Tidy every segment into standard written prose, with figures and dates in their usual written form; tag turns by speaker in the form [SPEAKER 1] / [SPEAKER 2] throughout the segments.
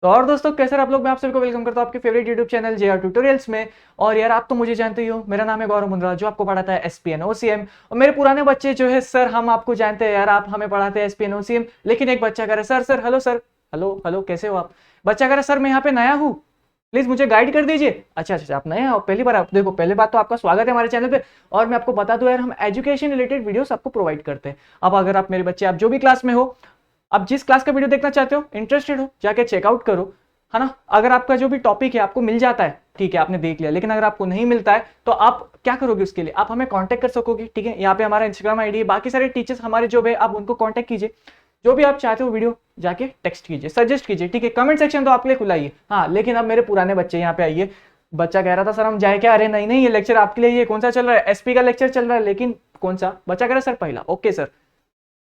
[SPEAKER 1] तो और दोस्तों कैसे हैं आप लोग। मैं आप सभी को वेलकम करता हूं आपके favourite YouTube channel JR tutorials में। और यार आप तो मुझे जानते ही हो, मेरा नाम है गौरव मुंद्रा जो आपको पढ़ाता है एसपीएन ओसीएम। और मेरे पुराने बच्चे जो है सर, हम आपको जानते हैं यार, आप हमें पढ़ाते हैं एसपीएन ओसीएम। लेकिन एक बच्चा कह रहा है sir sir hello sir, hello hello कैसे हो आप। बच्चा कह रहा है सर मैं यहाँ पे नया हूँ, प्लीज मुझे गाइड कर दीजिए। अच्छा अच्छा, आप नए हैं, पहली बार। आप देखो, पहले बात तो आपका स्वागत है हमारे चैनल पे। और मैं आपको बता दूं यार, हम एजुकेशन रिलेटेड वीडियोस आपको प्रोवाइड करते हैं। अब अगर आप मेरे बच्चे, आप जो भी क्लास में हो, आप जिस क्लास का वीडियो देखना चाहते हो, इंटरेस्टेड हो, जाके चेकआउट करो, है ना। अगर आपका जो भी टॉपिक है आपको मिल जाता है, ठीक है, आपने देख लिया। लेकिन अगर आपको नहीं मिलता है तो आप क्या करोगे, उसके लिए आप हमें कांटेक्ट कर सकोगे, ठीक है। यहाँ पे हमारा इंस्टाग्राम आईडी है, बाकी सारे टीचर्स हमारे जो है, आप उनको कांटेक्ट कीजिए। जो भी आप चाहते हो वीडियो जाके टेक्स्ट कीजिए, सजेस्ट कीजिए, ठीक है। कमेंट सेक्शन तो आपके लिए खुला ही है। हाँ, लेकिन अब मेरे पुराने बच्चे यहाँ पे आइए। बच्चा कह रहा था सर हम जाए क्या, अरे नहीं नहीं, ये लेक्चर आपके लिए, ये कौन सा चल रहा है, एसपी का लेक्चर चल रहा है। लेकिन कौन सा? बच्चा कह रहा है सर पहला। Okay sir.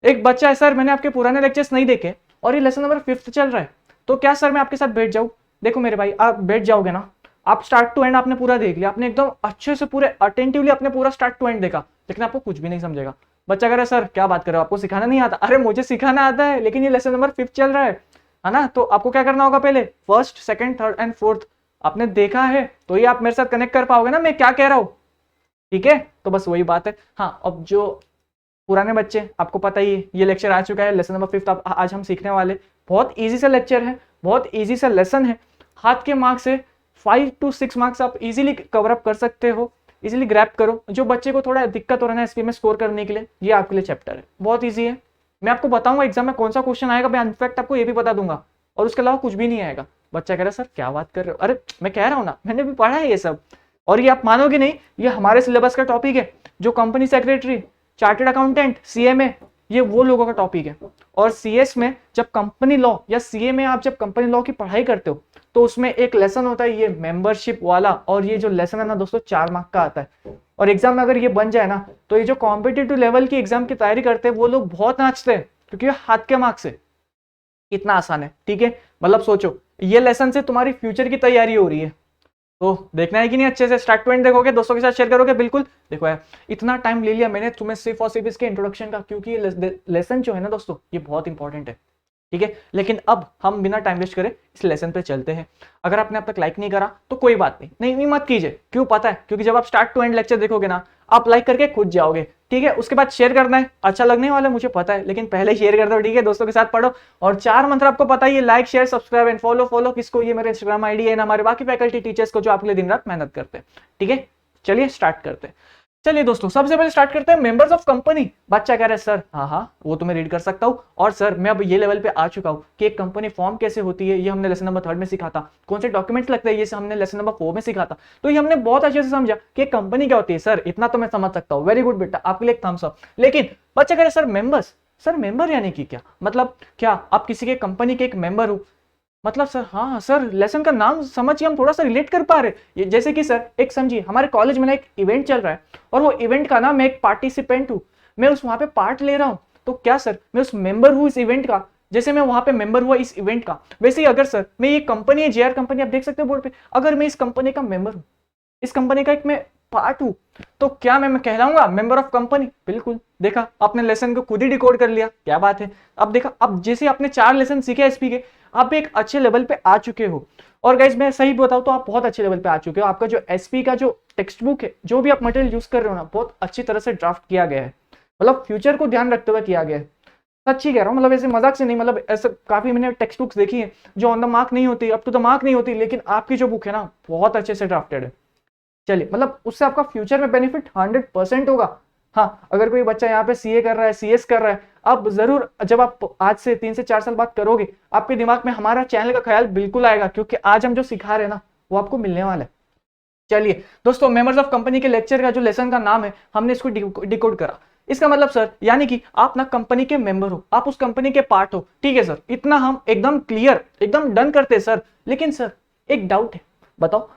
[SPEAKER 1] एक बच्चा है सर, मैंने आपके पुराने लेक्चर्स नहीं देखे और ये लेसन नंबर 5 चल रहा है, तो क्या सर मैं आपके साथ बैठ जाऊं? देखो मेरे भाई, आप बैठ जाओगे ना, आप स्टार्ट टू एंड आपने पूरा देख लिया, आपने एकदम अच्छे से पूरे अटेंटिवली आपने पूरा स्टार्ट टू एंड देखा, लेकिन आपको कुछ भी नहीं समझेगा। बच्चा कह रहा है सर क्या बात कर रहे हो, आपको सिखाना नहीं आता। अरे मुझे सिखाना आता है, लेकिन ये लेसन नंबर 5 चल रहा है ना। तो आपको क्या करना होगा, पहले first second third and fourth आपने देखा है, तो ये आप मेरे साथ कनेक्ट कर पाओगे ना मैं क्या कह रहा हूँ, ठीक है। तो बस वही बात है। हाँ, अब जो पुराने बच्चे, आपको पता ही है, ये लेक्चर आ चुका है, लेसन नंबर 5 आज हम सीखने वाले। बहुत इजी सा लेक्चर है, बहुत इजी सा लेसन है। हाथ के मार्क्स से 5 to 6 मार्क्स आप इजीली कवर अप कर सकते हो, इजीली ग्रैप करो। जो बच्चे को थोड़ा दिक्कत हो रहा है एसपी में स्कोर करने के लिए, ये आपके लिए चैप्टर है, बहुत ईजी है। मैं आपको बताऊंगा एग्जाम में कौन सा क्वेश्चन आएगा, मैं इनफैक्ट आपको ये भी बता दूंगा, और उसके अलावा कुछ भी नहीं आएगा। बच्चा कह रहा है सर क्या बात कर रहे हो, अरे मैं कह रहा हूँ ना, मैंने भी पढ़ा है ये सब। और ये आप मानोगे नहीं, ये हमारे सिलेबस का टॉपिक है। जो company secretary, chartered accountant, CMA, ये वो लोगों का टॉपिक है। और सीएस में जब कंपनी लॉ या सीए में आप जब कंपनी लॉ की पढ़ाई करते हो, तो उसमें एक लेसन होता है ये मेंबरशिप वाला। और ये जो लेसन है ना दोस्तों, 4 मार्क का आता है। और एग्जाम में अगर ये बन जाए ना, तो ये जो कॉम्पिटिटिव लेवल की एग्जाम की तैयारी करते हैं वो लोग बहुत नाचते हैं, क्योंकि ये हाथ के मार्क्स है। इतना आसान है, ठीक है। मतलब सोचो, ये लेसन से तुम्हारी फ्यूचर की तैयारी हो रही है, तो देखना है कि नहीं, अच्छे से स्टार्ट टू एंड देखोगे, दोस्तों के साथ शेयर करोगे। बिल्कुल। देखो यार, इतना टाइम ले लिया मैंने तुम्हें सिर्फ और सिर्फ इसके इंट्रोडक्शन का, क्योंकि ये लेसन जो है ना दोस्तों, ये बहुत इंपॉर्टेंट है, ठीक है। लेकिन अब हम बिना टाइम वेस्ट करे इस लेसन पे चलते हैं। अगर आपने अब तक लाइक नहीं करा तो कोई बात नहीं, नहीं नहीं मत कीजिए। क्यों पता है? क्योंकि जब आप स्टार्ट टू एंड लेक्चर देखोगे ना, आप लाइक करके खुद जाओगे, ठीक है। उसके बाद शेयर करना है, अच्छा लगने वाला है मुझे पता है, लेकिन पहले शेयर कर दो, ठीक है। दोस्तों के साथ पढ़ो। और 4 मंत्र आपको पता ही है, like share subscribe and follow. Follow किसको? ये मेरे इंस्टाग्राम आईडी है ना, हमारे बाकी फैकल्टी टीचर्स को जो आपके लिए दिन रात मेहनत करते हैं, ठीक है। चलिए स्टार्ट करते हैं। चलिए दोस्तों, सबसे पहले स्टार्ट करते हैं मेंबर्स ऑफ कंपनी। बच्चा कह रहा है सर हाँ हाँ वो तो मैं रीड कर सकता हूँ, और सर मैं अब ये लेवल पे आ चुका हूँ कि एक कंपनी फॉर्म कैसे होती है, ये हमने लेसन नंबर 3 में सीखा था। कौन से डॉक्यूमेंट्स लगते हैं, ये हमने लेसन नंबर 4 में सीखा था। तो ये हमने बहुत अच्छे से समझा कि एक कंपनी क्या होती है। सर इतना तो मैं समझ सकता हूँ, वेरी गुड बेटा, आपके लिए एक थम्स अप। लेकिन बच्चा कह रहे सर मेंबर्स, सर मेंबर यानी कि क्या मतलब, क्या आप किसी के कंपनी के एक मेंबर हो? मतलब सर हाँ सर, लेसन का नाम समझिए, हम थोड़ा सा रिलेट कर पा रहे। ये जैसे कि सर एक समझिए, हमारे कॉलेज में ना एक इवेंट चल रहा है, और वो इवेंट का ना मैं एक पार्टिसिपेंट हूँ, मैं उस वहां पे पार्ट ले रहा हूँ। तो क्या सर मैं उस मेंबर हूँ इस इवेंट का? जैसे मैं वहां पे मेंबर हुआ इस इवेंट का, वैसे ही अगर सर मैं, ये कंपनी है जेआर कंपनी, आप देख सकते हो बोर्ड पे, अगर मैं इस कंपनी का मेंबर हूँ, इस कंपनी का एक मैं पार्ट हूं, तो क्या मैं कहलाऊंगा मेंबर ऑफ कंपनी? बिल्कुल। देखा, आपने लेसन को खुद ही डिकोड कर लिया, क्या बात है। अब देखा, अब जैसे आपने 4 लेसन सीखे एसपी के, आप एक अच्छे लेवल पे आ चुके हो। और गाइज मैं सही बताऊं तो आप बहुत अच्छे लेवल पे आ चुके हो। आपका जो एसपी का जो टेक्स्ट बुक है, जो भी आप मटेरियल यूज कर रहे हो ना, बहुत अच्छी तरह से ड्राफ्ट किया गया है, मतलब फ्यूचर को ध्यान रखते हुए किया गया है। सच्ची कह रहा हूँ, मतलब ऐसे मजाक से नहीं, मतलब ऐसे काफी मैंने टेक्स्ट बुक्स देखी है जो ऑन द मार्क नहीं होती, अप टू द मार्क नहीं होती, लेकिन आपकी जो बुक है ना, बहुत अच्छे से ड्राफ्टेड है। चलिए, मतलब उससे आपका फ्यूचर में बेनिफिट 100% होगा। हाँ, अगर कोई बच्चा यहाँ पे सीए कर रहा है, सीएस कर रहा है, अब जरूर जब आप आज से 3 से 4 साल बाद करोगे, आपके दिमाग में हमारा चैनल का ख्याल बिल्कुल आएगा, क्योंकि आज हम जो सिखा रहे हैं ना, वो आपको मिलने वाला है। चलिए दोस्तों, मेंबर्स ऑफ कंपनी के लेक्चर का जो लेसन का नाम है, हमने इसको डिकोड करा। इसका मतलब सर, यानी कि आप ना कंपनी के मेंबर हो, आप उस कंपनी के पार्ट हो, ठीक है सर। इतना हम एकदम क्लियर, एकदम डन करते हैं सर। लेकिन सर एक डाउट है, बताओ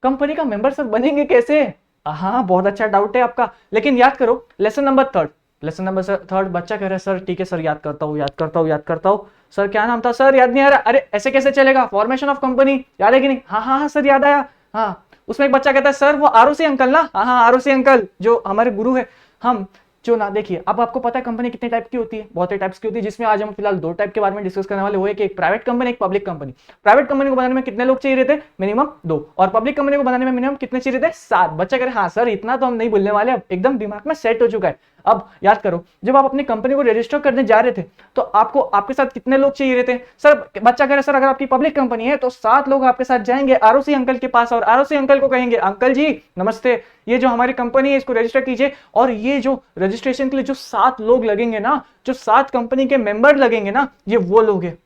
[SPEAKER 1] कंपनी का मेंबर सर बनेंगे कैसे? हाँ, बहुत अच्छा डाउट है आपका, लेकिन याद करो लेसन नंबर 3। लेसन नंबर 3, बच्चा कह रहा है सर ठीक है सर, याद करता हूँ याद करता हूँ याद करता हूँ। सर क्या नाम था सर, याद नहीं आ रहा। अरे ऐसे कैसे चलेगा, फॉर्मेशन ऑफ कंपनी याद है कि नहीं? हाँ हाँ हाँ सर याद आया। हाँ, उसमें एक बच्चा कहता है सर वो आरओसी अंकल ना, हाँ हाँ आरओसी अंकल जो हमारे गुरु है, हम जो ना, देखिए अब आपको पता है कंपनी कितने टाइप की होती है, बहुत ही टाइप्स की होती है, जिसमें आज हम फिलहाल 2 टाइप के बारे में डिस्कस करने वाले, वो है कि एक प्राइवेट कंपनी, एक पब्लिक कंपनी। प्राइवेट कंपनी को बनाने में कितने लोग चाहिए रहते? मिनिमम 2। और पब्लिक कंपनी को बनाने में मिनिमम कितने चाहिए रहते? 7। बच्चा कह रहे हाँ सर इतना तो हम नहीं बोलने वाले, अब एकदम दिमाग में सेट हो चुका है। अब याद करो, जब आप अपनी कंपनी को रजिस्टर करने जा रहे थे तो आपको आपके साथ कितने लोग चाहिए रहते? सर बच्चा कह रहे सर अगर आपकी पब्लिक कंपनी है तो 7 लोग आपके साथ जाएंगे आरओसी अंकल के पास, और आरओसी अंकल को कहेंगे अंकल जी नमस्ते, ये जो हमारी कंपनी है इसको रजिस्टर कीजिए। और ये जो रजिस्ट्रेशन के लिए जो 7 लोग लगेंगे ना, जो 7 कंपनी के मेंबर लगेंगे ना, ये वो लोग हैं।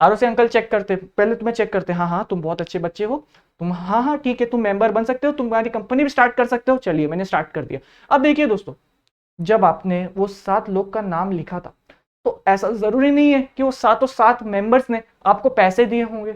[SPEAKER 1] आरओसी अंकल चेक करते, पहले तुम्हें चेक करते, हाँ हाँ तुम बहुत अच्छे बच्चे हो, तुम हाँ हाँ ठीक है तुम मेंबर बन सकते हो, तुम्हारी कंपनी भी स्टार्ट कर सकते हो। चलिए मैंने स्टार्ट कर दिया। अब देखिए दोस्तों, जब आपने वो 7 लोग का नाम लिखा था तो ऐसा जरूरी नहीं है कि वो 7 मेंबर्स ने आपको पैसे दिए होंगे।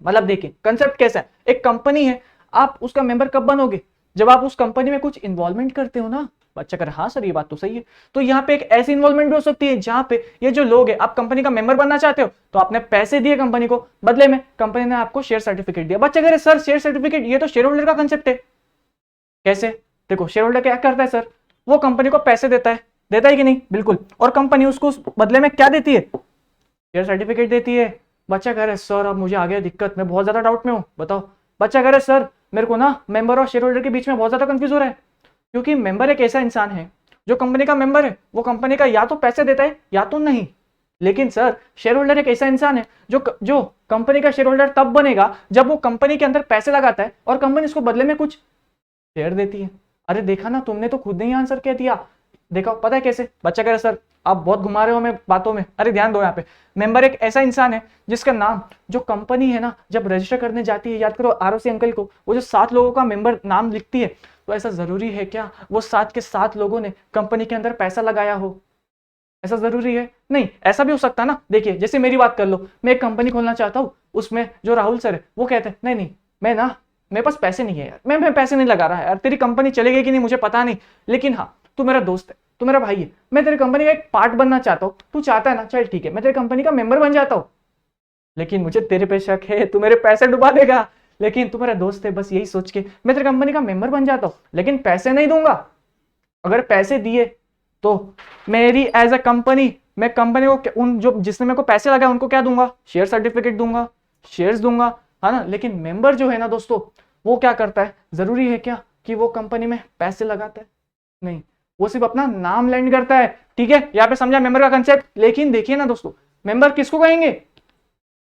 [SPEAKER 1] मतलब देखिए कंसेप्ट कैसा है, एक कंपनी है, आप उसका मेंबर कब बनोगे? जब आप उस कंपनी में कुछ इन्वॉल्वमेंट करते हो ना। बच्चा कर हाँ सर ये बात तो सही है। तो यहाँ पे एक ऐसी इन्वॉल्वमेंट भी हो सकती है जहां पे ये जो लोग हैं, आप कंपनी का मेंबर बनना चाहते हो तो आपने पैसे दिए कंपनी को, बदले में कंपनी ने आपको शेयर सर्टिफिकेट दिया। बच्चा कह रहे सर शेयर सर्टिफिकेट, ये तो शेयर होल्डर का कंसेप्ट है। कैसे? देखो शेयर होल्डर क्या करता है सर, वो कंपनी को पैसे देता है कि नहीं? बिल्कुल। और कंपनी उसको उस बदले में क्या देती है? शेयर सर्टिफिकेट देती है। बच्चा कह रहा है सर अब मुझे आ गया दिक्कत, मैं बहुत ज्यादा डाउट में हूं, बताओ। बच्चा कह रहा है सर मेरे को ना मेंबर और शेयर होल्डर के बीच में बहुत ज्यादा कंफ्यूज हो रहा है, क्योंकि मेंबर एक ऐसा इंसान है जो कंपनी का मेंबर है, वो कंपनी का या तो पैसे देता है या तो नहीं। लेकिन सर शेयर होल्डर एक ऐसा इंसान है जो कंपनी का शेयर होल्डर तब बनेगा जब वो कंपनी के अंदर पैसे लगाता है और कंपनी इसको बदले में कुछ शेयर देती है। अरे देखा ना, तुमने तो खुद नहीं आंसर कह दिया। देखो पता है कैसे? बच्चा कह रहा है सर आप बहुत घुमा रहे हो हमें बातों में। अरे ध्यान दो, यहाँ पे मेंबर एक ऐसा इंसान है जिसका नाम, जो कंपनी है ना जब रजिस्टर करने जाती है, याद करो आरओसी अंकल को, वो जो 7 लोगों का मेंबर नाम लिखती है, तो ऐसा जरूरी है क्या वो 7 के 7 लोगों ने कंपनी के अंदर पैसा लगाया हो? ऐसा जरूरी है? नहीं। ऐसा भी हो सकता ना, देखिए जैसे मेरी बात कर लो, मैं एक कंपनी खोलना चाहता हूँ, उसमें जो राहुल सर है वो कहते हैं नहीं नहीं मैं ना, मेरे पास पैसे नहीं है यार, मैं पैसे नहीं लगा रहा है यार, तेरी कंपनी चलेगी कि नहीं मुझे पता नहीं, लेकिन हाँ तू मेरा दोस्त है, तू मेरा भाई है, मैं तेरी कंपनी का एक पार्ट बनना चाहता हूँ, तू चाहता है ना, चल ठीक है मैं तेरी कंपनी का मेंबर बन जाता हूँ, लेकिन मुझे तेरे पे शक है तू मेरे पैसे डुबा देगा, लेकिन तू मेरा दोस्त है, बस यही सोच के मैं तेरी कंपनी का मेंबर बन जाता हूँ, लेकिन पैसे नहीं दूंगा। अगर पैसे दिए तो मेरी एज अ कंपनी, मैं कंपनी को उन जो जिसने मेरे को पैसे लगाए उनको क्या दूंगा? शेयर सर्टिफिकेट दूंगा, शेयर्स दूंगा, है ना। लेकिन मेंबर जो है ना दोस्तों, वो क्या करता है? जरूरी है क्या कि वो कंपनी में पैसे लगाता है? नहीं, वो सिर्फ अपना नाम लैंड करता है। ठीक है, यहाँ पे समझा मेंबर का कंसेप्ट। लेकिन देखिए ना दोस्तों, मेंबर किसको कहेंगे?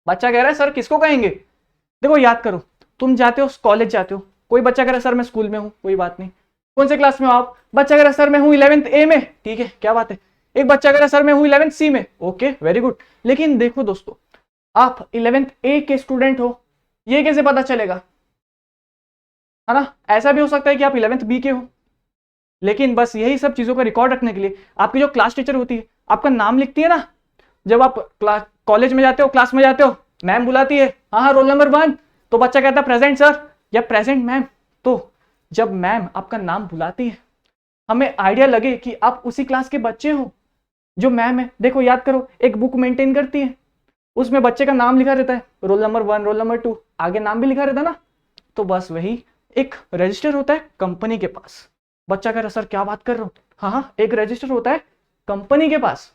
[SPEAKER 1] बच्चा कह रहा है सर किसको कहेंगे? देखो याद करो, तुम जाते हो कॉलेज जाते हो, कोई बच्चा कह रहा है सर मैं स्कूल में हूँ, कोई बात नहीं, कौन से क्लास में हो आप? बच्चा कह रहा है सर मैं हूँ 11th A में, ठीक है क्या बात है। एक बच्चा कह रहा है सर मैं हूँ 11th C में, ओके वेरी गुड। लेकिन देखो दोस्तों, आप 11th A के स्टूडेंट हो, ये कैसे पता चलेगा? है ना। ऐसा भी हो सकता है कि आप 11th B के हो, लेकिन बस यही सब चीजों का रिकॉर्ड रखने के लिए आपकी जो क्लास टीचर होती है आपका नाम लिखती है ना, जब आप कॉलेज में जाते हो, क्लास में जाते हो, मैम बुलाती है, हाँ हाँ रोल नंबर 1, तो बच्चा कहता है प्रेजेंट सर या प्रेजेंट मैम। तो जब मैम आपका नाम बुलाती है, हमें आइडिया लगे कि आप उसी क्लास के बच्चे हो। जो मैम है, देखो याद करो, एक बुक मेंटेन करती है, उसमें बच्चे का नाम लिखा रहता है, रोल नंबर 1, रोल नंबर 2, आगे नाम भी लिखा रहता है ना। तो बस वही एक रजिस्टर होता है कंपनी के पास। बच्चा कह रहा सर क्या बात कर रहे हो? हाँ हाँ एक रजिस्टर होता है कंपनी के पास।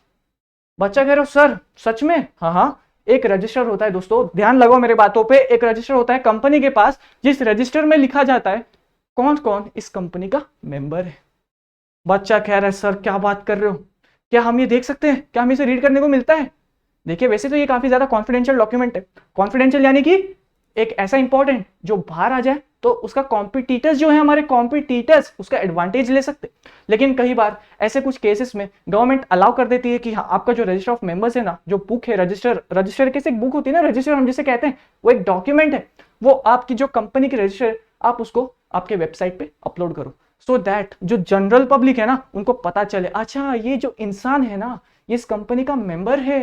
[SPEAKER 1] बच्चा कह रहे हो सर सच में? हाँ हाँ एक रजिस्टर होता है दोस्तों, ध्यान लगाओ मेरे बातों पे, एक रजिस्टर होता है कंपनी के पास, जिस रजिस्टर में लिखा जाता है कौन कौन इस कंपनी का मेंबर है। बच्चा कह रहा है सर क्या बात कर रहे हो, क्या हम ये देख सकते हैं, क्या हमें इसे रीड करने को मिलता है? देखिए वैसे तो ये काफी ज्यादा कॉन्फिडेंशियल डॉक्यूमेंट है। कॉन्फिडेंशियल यानी कि एक ऐसा इंपॉर्टेंट जो बाहर आ जाए तो उसका कॉम्पिटिटर्स जो है, हमारे कॉम्पिटिटर्स उसका एडवांटेज ले सकते। लेकिन कई बार ऐसे कुछ केसेस में गवर्नमेंट अलाउ कर देती है कि हाँ आपका जो रजिस्टर ऑफ मेंबर्स है ना, जो बुक है, रजिस्टर कैसे एक बुक होती है ना, रजिस्टर हम जिसे कहते हैं, वो एक डॉक्यूमेंट है, वो आपकी जो कंपनी की रजिस्टर आप उसको आपके वेबसाइट पे अपलोड करो, सो दैट जो जनरल पब्लिक है ना उनको पता चले, अच्छा ये जो इंसान है ना ये इस कंपनी का मेंबर है।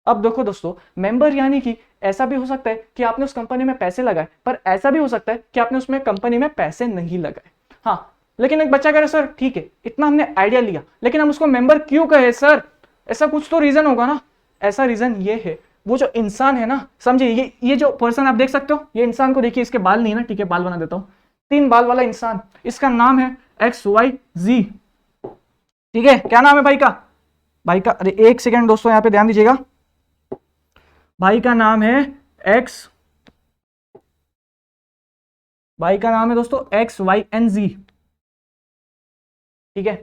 [SPEAKER 1] अब देखो दोस्तों, मेंबर यानी कि ऐसा भी हो सकता है कि आपने उस कंपनी में पैसे लगाए, पर ऐसा भी हो सकता है कि आपने उसमें कंपनी में पैसे नहीं लगाए। हाँ, लेकिन एक बच्चा कह रहा है सर ठीक है इतना हमने आइडिया लिया, लेकिन हम उसको मेंबर क्यों कहे सर? ऐसा कुछ तो रीजन होगा ना। ऐसा रीजन ये है, वो जो इंसान है ना, समझिए ये जो पर्सन आप देख सकते हो, ये इंसान को देखिए, इसके बाल नहीं ना, ठीक है बाल बना देता हूँ, 3 बाल वाला इंसान, इसका नाम है XYZ। ठीक है, क्या नाम है भाई का? भाई का, अरे एक सेकेंड दोस्तों यहाँ पे ध्यान दीजिएगा, भाई का नाम है एक्स, भाई का नाम है दोस्तों XYNZ। ठीक है,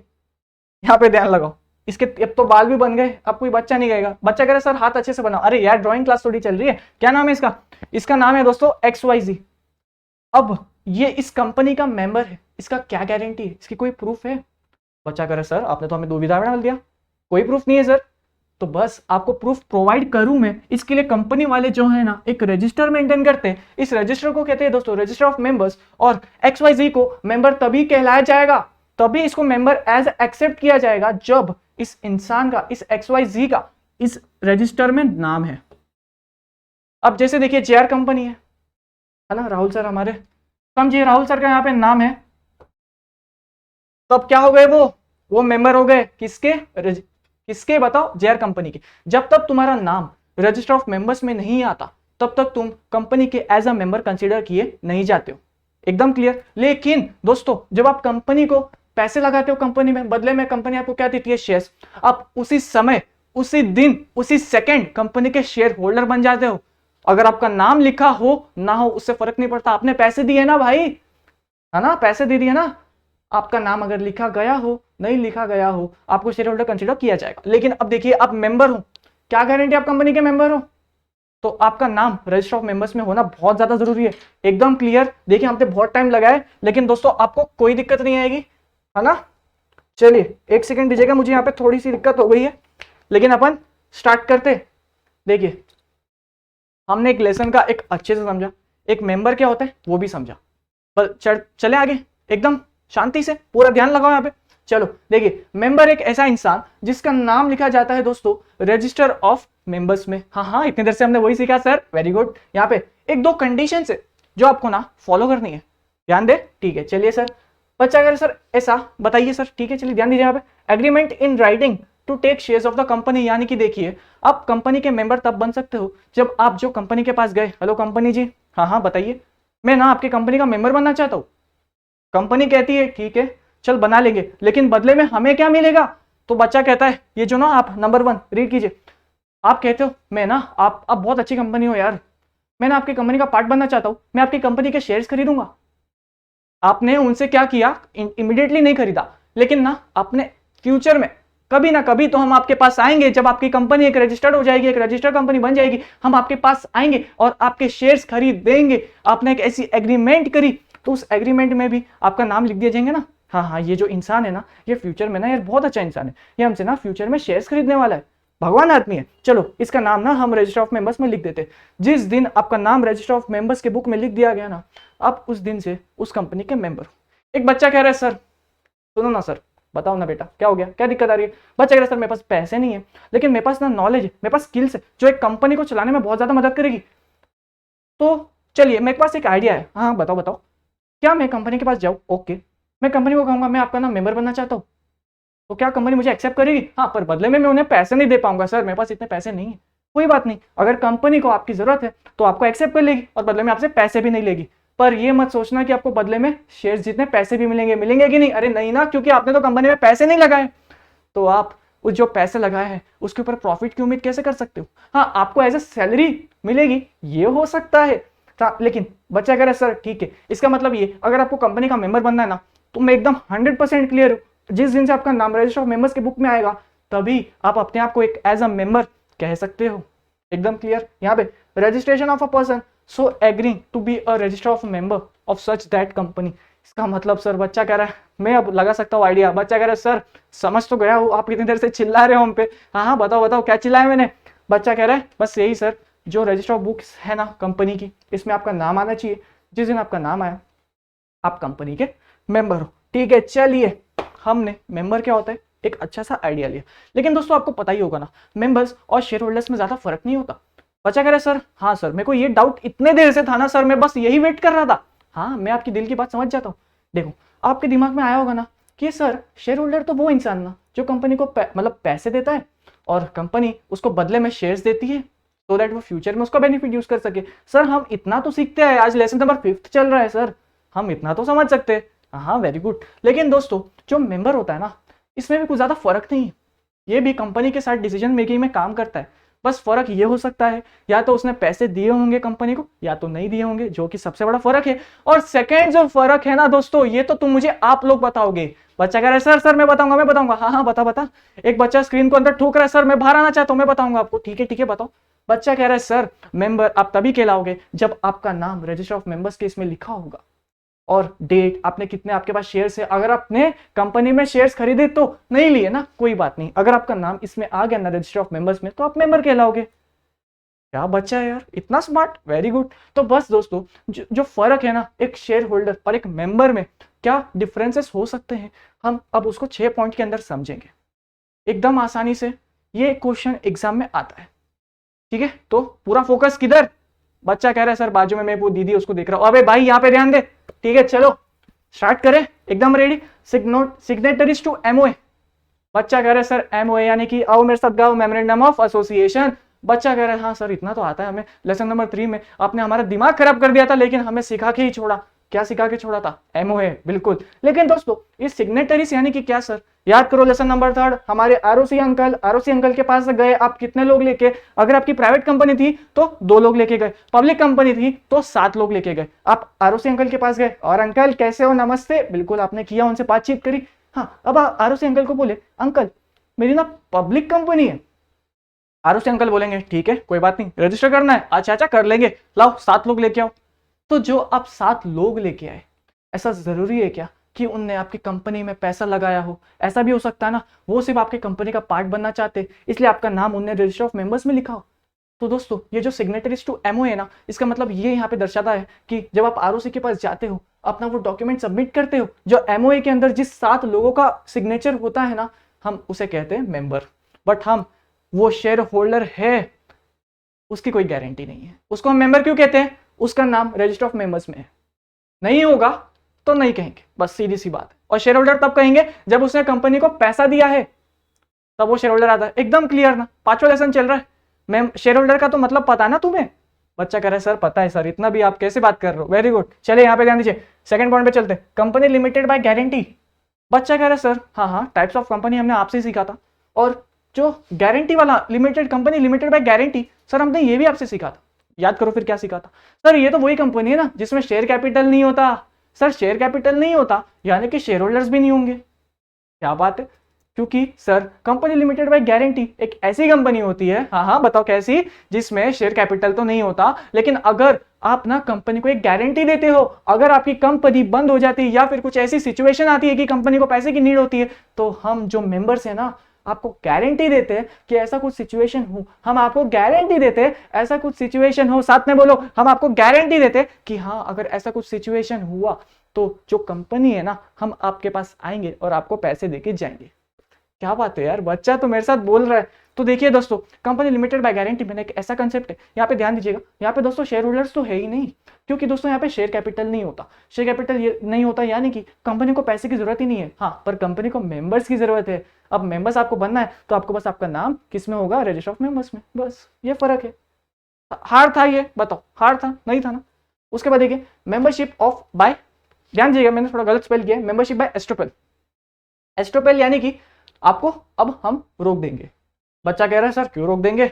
[SPEAKER 1] यहाँ पे ध्यान लगाओ, इसके अब तो बाल भी बन गए, अब कोई बच्चा नहीं गएगा। बच्चा कह रहा है सर हाथ अच्छे से बनाओ, अरे यार ड्राइंग क्लास थोड़ी चल रही है। क्या नाम है इसका? इसका नाम है दोस्तों XYZ। अब ये इस कंपनी का मेंबर है, इसका क्या गारंटी है, इसकी कोई प्रूफ है? बच्चा कह रहा है सर आपने तो हमें दुविधा में डाल दिया, कोई प्रूफ नहीं है सर। तो बस आपको प्रूफ प्रोवाइड करूं मैं, इसके लिए कंपनी वाले जो है ना एक रजिस्टर मेंटेन करते हैं, इस रजिस्टर को कहते हैं दोस्तों रजिस्टर ऑफ मेंबर्स। और XYZ को मेंबर तभी कहलाया जाएगा, तभी इसको मेंबर एज एक्सेप्ट किया जाएगा जब इस इंसान का, इस XYZ का इस रजिस्टर में नाम है। अब जैसे देखिए JR कंपनी है ना, राहुल सर हमारे, समझिए राहुल सर का यहाँ पे नाम है, तब क्या हो गए वो मेंबर हो गए किसके बताओ? JR कंपनी के। जब तक तुम्हारा नाम रजिस्टर ऑफ मेंबर्स में नहीं आता तब तक तुम कंपनी के एज अ मेंबर कंसीडर किए नहीं जाते हो, एकदम क्लियर। लेकिन दोस्तों जब आप कंपनी को पैसे लगाते हो कंपनी में, बदले में कंपनी आपको क्या देती है? शेयर्स। आप उसी समय, उसी दिन, उसी सेकंड कंपनी के शेयर होल्डर बन जाते हो। अगर आपका नाम लिखा हो ना हो उससे फर्क नहीं पड़ता, आपने पैसे दिए ना भाई, है ना, पैसे दे दिए ना। आपका नाम अगर लिखा गया हो नहीं लिखा गया हो आपको शेयर होल्डर कंसीडर किया जाएगा। लेकिन अब देखिए आप मेंबर हो, क्या गारंटी आप कंपनी के मेंबर हो? तो आपका नाम रजिस्टर ऑफ मेंबर्स में होना बहुत ज्यादा जरूरी है, एकदम क्लियर। देखिए हमने बहुत टाइम लगाया लेकिन दोस्तों आपको कोई दिक्कत नहीं आएगी, है ना। चलिए एक सेकंड दीजिएगा, मुझे यहाँ पे थोड़ी सी दिक्कत हो गई है, लेकिन अपन स्टार्ट करते। देखिए हमने एक लेसन का एक अच्छे से समझा, एक मेंबर क्या होता है वो भी समझा, पर चले आगे एकदम शांति से, पूरा ध्यान लगाओ यहाँ पे। चलो देखिए, मेंबर एक ऐसा इंसान जिसका नाम लिखा जाता है दोस्तों रजिस्टर ऑफ मेंबर्स में। हाँ इतनी देर से हमने वही सीखा सर, वेरी गुड। यहाँ पे एक दो कंडीशन है जो आपको ना फॉलो करनी है, ध्यान दे। ठीक है चलिए सर, बच्चा अगर सर ऐसा बताइए सर, ठीक है चलिए ध्यान दीजिए यहाँ पे। Agreement in writing to take shares of the company, यानी कि देखिए आप कंपनी के मेंबर तब बन सकते हो जब आप जो कंपनी के पास गए, हेलो कंपनी जी, हाँ बताइए मैं ना आपकी कंपनी का मेंबर बनना चाहता हूँ। कंपनी कहती है ठीक है चल बना लेंगे, लेकिन बदले में हमें क्या मिलेगा? तो बच्चा कहता है ये जो ना आप नंबर 1 रीड कीजिए, आप कहते हो मैं ना आप बहुत अच्छी कंपनी हो यार, मैं ना आपकी कंपनी का पार्ट बनना चाहता हूं, मैं आपकी कंपनी के शेयर्स खरीदूंगा। आपने उनसे क्या किया? इमीडिएटली नहीं खरीदा, लेकिन ना आपने फ्यूचर में कभी ना कभी तो हम आपके पास आएंगे, जब आपकी कंपनी एक रजिस्टर्ड हो जाएगी, एक रजिस्टर्ड कंपनी बन जाएगी, हम आपके पास आएंगे और आपके शेयर्स खरीद देंगे। आपने एक ऐसी एग्रीमेंट करी तो उस एग्रीमेंट में भी आपका नाम लिख दिया जाएंगे ना, हाँ ये जो इंसान है ना ये फ्यूचर में ना यार बहुत अच्छा इंसान है, ये हमसे ना फ्यूचर में शेयर्स खरीदने वाला है, भगवान आदमी है। चलो इसका नाम ना हम रजिस्टर ऑफ मेंबर्स में लिख देते। जिस दिन आपका नाम रजिस्टर ऑफ मेंबर्स के बुक में लिख दिया गया ना, आप उस दिन से उस कंपनी के मेंबर हो। एक बच्चा कह रहा है सर सुनो ना सर, बताओ ना बेटा क्या हो गया, क्या दिक्कत आ रही है? बच्चा कह रहा है सर मेरे पास पैसे नहीं है, लेकिन मेरे पास ना नॉलेज है, मेरे पास स्किल्स है जो एक कंपनी को चलाने में बहुत ज्यादा मदद करेगी। तो चलिए मेरे पास एक आइडिया है, हाँ बताओ बताओ, क्या मैं कंपनी के पास जाऊँ? ओके, मैं कंपनी को कहूंगा मैं आपका ना मेंबर बनना चाहता हूँ, तो क्या कंपनी मुझे एक्सेप्ट करेगी? हाँ, पर बदले में मैं उन्हें पैसे नहीं दे पाऊंगा सर, मेरे पास इतने पैसे नहीं है। कोई बात नहीं, अगर कंपनी को आपकी जरूरत है तो आपको एक्सेप्ट कर लेगी और बदले में आपसे पैसे भी नहीं लेगी। पर ये मत सोचना कि आपको बदले में शेयर जितने पैसे भी मिलेंगे कि नहीं, अरे नहीं ना, क्योंकि आपने तो कंपनी में पैसे नहीं लगाए, तो आप उस जो पैसे लगाए हैं उसके ऊपर प्रॉफिट की उम्मीद कैसे कर सकते हो? हाँ आपको एज ए सैलरी मिलेगी, ये हो सकता है लेकिन बच्चा कह रहा है सर ठीक है, इसका मतलब ये अगर आपको कंपनी का मेंबर बनना है ना, तो मैं एकदम 100% क्लियर हूँ, जिस दिन से आपका नाम रजिस्टर ऑफ मेंबर्स के बुक में आएगा तभी आप अपने आप को एक एज अ मेंबर कह सकते हो, एकदम क्लियर। यहाँ पे registration of a person so agreeing to be a register of member of such that company. इसका मतलब सर, बच्चा कह रहा है मैं अब लगा सकता हूँ आइडिया। बच्चा कह रहा है सर समझ तो गया हूँ, आप इतनी देर से चिल्ला रहे हो हम पे, हाँ बताओ बताओ क्या चिल्लाया मैंने? बच्चा कह रहा है बस यही सर, जो रजिस्टर ऑफ बुक्स है ना कंपनी की, इसमें आपका नाम आना चाहिए, जिस दिन आपका नाम आया आप कंपनी के मेंबर हो। ठीक है चलिए, हमने मेंबर क्या होता है एक अच्छा सा आइडिया लिया, लेकिन दोस्तों आपको पता ही होगा ना मेंबर्स और शेयर होल्डर्स में ज्यादा फर्क नहीं होता। बच्चा कह रहा है सर हाँ सर मेरे को ये डाउट इतने देर से था ना सर, मैं बस यही वेट कर रहा था। हाँ मैं आपकी दिल की बात समझ जाता हूँ। देखो आपके दिमाग में आया होगा ना कि सर शेयर होल्डर तो वो इंसान ना जो कंपनी को मतलब पैसे देता है और कंपनी उसको बदले में शेयर्स देती है so दैट वो फ्यूचर में उसका बेनिफिट यूज कर सके। सर हम इतना तो सीखते हैं, आज लेसन नंबर 5 चल रहा है सर, हम इतना तो समझ सकते हैं। हाँ वेरी गुड, लेकिन दोस्तों जो मेंबर होता है ना, इसमें भी कुछ ज्यादा फर्क नहीं है, ये भी कंपनी के साथ डिसीजन मेकिंग में काम करता है। बस फर्क ये हो सकता है या तो उसने पैसे दिए होंगे कंपनी को या तो नहीं दिए होंगे, जो कि सबसे बड़ा फर्क है। और सेकंड जो फर्क है ना दोस्तों, ये तो तुम मुझे आप लोग बताओगे। बच्चा कह रहा है सर सर मैं बताऊंगा। हाँ हाँ बता बता। एक बच्चा स्क्रीन को अंदर ठोक रहा है, सर मैं बाहर आना चाहता हूं, मैं बताऊंगा आपको। ठीक है बताओ। बच्चा कह रहा है सर मेंबर आप तभी कहलाओगे जब आपका नाम रजिस्टर ऑफ मेंबर्स के इसमें लिखा होगा और डेट, आपने कितने आपके पास शेयर्स है। अगर आपने कंपनी में शेयर्स खरीदे तो नहीं लिए ना, कोई बात नहीं, अगर आपका नाम इसमें आ गया ना रजिस्टर ऑफ मेंबर्स में तो आप मेंबर कहलाओगे। क्या बच्चा है यार, इतना स्मार्ट, वेरी गुड। तो बस दोस्तों जो फर्क है ना एक शेयर होल्डर और एक मेंबर में, क्या डिफरेंसेस हो सकते हैं, हम अब उसको 6 पॉइंट के अंदर समझेंगे एकदम आसानी से। ये क्वेश्चन एग्जाम में आता है, ठीक है। तो पूरा फोकस किधर, बच्चा कह रहा है सर बाजू में मैं वो दीदी उसको देख रहा हूं, अबे भाई यहाँ पे ध्यान दे, ठीक है। चलो स्टार्ट करें, एकदम रेडी। Signatories to MOA. बच्चा कह रहा है सर एमओए यानी कि आओ मेरे साथ गाओ, मेमोरेंडम ऑफ एसोसिएशन। बच्चा कह रहा है हाँ सर इतना तो आता है हमें, लेसन नंबर 3 में आपने हमारा दिमाग खराब कर दिया था लेकिन हमें सिखा के ही छोड़ा। क्या सिखा के छोड़ा था, एमओए, बिल्कुल। लेकिन दोस्तों ये सिग्नेटरीज यानी कि क्या सर, याद करो लेसन नंबर 3 हमारे आरओसी अंकल के पास गए आप कितने लोग लेके, अगर आपकी प्राइवेट कंपनी थी तो 2 लोग लेके गए, पब्लिक कंपनी थी तो 7 लोग लेके गए। आप आरओसी अंकल के पास गए और अंकल कैसे हो, नमस्ते, बिल्कुल आपने किया, उनसे बातचीत करी। हाँ अब आरओसी अंकल को बोले अंकल मेरी ना पब्लिक कंपनी है। आरओसी अंकल बोलेंगे ठीक है कोई बात नहीं, रजिस्टर करना है, अच्छा कर लेंगे, लाओ 7 लोग लेके आओ। तो जो आप 7 लोग लेके आए, ऐसा जरूरी है क्या कि उनने आपकी कंपनी में पैसा लगाया हो? ऐसा भी हो सकता है ना वो सिर्फ आपकी कंपनी का पार्ट बनना चाहते इसलिए आपका नाम उनने रजिस्टर ऑफ मेंबर्स में लिखा हो। तो दोस्तों ये जो सिग्नेटरीज टू एमओए है ना, इसका मतलब ये यहाँ पे दर्शाता है कि जब आप आरओसी के पास जाते हो, अपना वो डॉक्यूमेंट सबमिट करते हो, जो एमओए के अंदर जिस 7 लोगों का सिग्नेचर होता है ना, हम उसे कहते हैं मेंबर। बट हम वो शेयर होल्डर है उसकी कोई गारंटी नहीं है, उसको हम मेंबर क्यों कहते हैं, उसका नाम रजिस्टर ऑफ मेंबर्स में है, नहीं होगा तो नहीं कहेंगे, बस सीधी सी बात है। और शेयर होल्डर तब कहेंगे जब उसने कंपनी को पैसा दिया है, तब वो शेयर होल्डर आता है। एकदम क्लियर ना, 5वां लेसन चल रहा है। मैं शेयर होल्डर का तो मतलब पता है ना तुम्हें? बच्चा कह रहा है सर पता है सर, इतना भी आप कैसे बात कर रहे हो, वेरी गुड। चलिए यहाँ पे ध्यान दीजिए, सेकंड पॉइंट पे चलते हैं, कंपनी लिमिटेड बाय गारंटी। बच्चा कह रहा है सर हाँ टाइप्स ऑफ कंपनी हमने आपसे ही सीखा था, और जो गारंटी वाला limited company limited by guarantee sir हमने ये भी आपसे सीखा था। याद करो फिर क्या सीखा था सर, ये तो वही कंपनी है ना जिसमें शेयर कैपिटल नहीं होता। सर शेयर कैपिटल नहीं होता यानी कि शेयर होल्डर्स भी नहीं होंगे। क्या बात है, क्योंकि sir company limited by guarantee एक ऐसी कंपनी होती है, हाँ बताओ कैसी, जिसमें शेयर कैपिटल तो नहीं होता, लेकिन अगर आप ना कंपनी को एक गारंटी देते हो, अगर आपकी कंपनी बंद हो जाती है या फिर कुछ ऐसी सिचुएशन आती है कि कंपनी को पैसे की नीड होती है, तो हम जो मेंबर्स है ना आपको गारंटी देते हैं कि ऐसा कुछ सिचुएशन हो, हम आपको गारंटी देते हैं ऐसा कुछ सिचुएशन हो, साथ में बोलो, हम आपको गारंटी देते हैं कि हाँ अगर ऐसा कुछ सिचुएशन हुआ तो जो कंपनी है ना हम आपके पास आएंगे और आपको पैसे देके जाएंगे। क्या बात है यार, बच्चा तो मेरे साथ बोल रहा है। तो देखिए दोस्तों कंपनी लिमिटेड बाय गारंटी में एक ऐसा कंसेप्ट है, यहाँ पे ध्यान दीजिएगा, यहाँ पे दोस्तों शेयर होल्डर्स तो है ही नहीं, क्योंकि दोस्तों यहाँ पे शेयर कैपिटल नहीं होता। शेयर कैपिटल ये नहीं होता यानी कि कंपनी को पैसे की जरूरत ही नहीं है, हाँ पर कंपनी को मेंबर्स की जरूरत है। अब मेंबर्स आपको बनना है तो आपको बस आपका नाम किस में होगा, रजिस्टर ऑफ मेंबर्स में, बस ये फर्क है। हार्ड था ये, बताओ हार्ड था नहीं था ना? उसके बाद देखिए मेंबरशिप ऑफ बाय, ध्यान दीजिएगा मैंने थोड़ा गलत स्पेल किया, मेंबरशिप बाय एस्ट्रोपेल। एस्ट्रोपेल यानी कि आपको अब हम रोक देंगे। बच्चा कह रहा है सर क्यों रोक देंगे?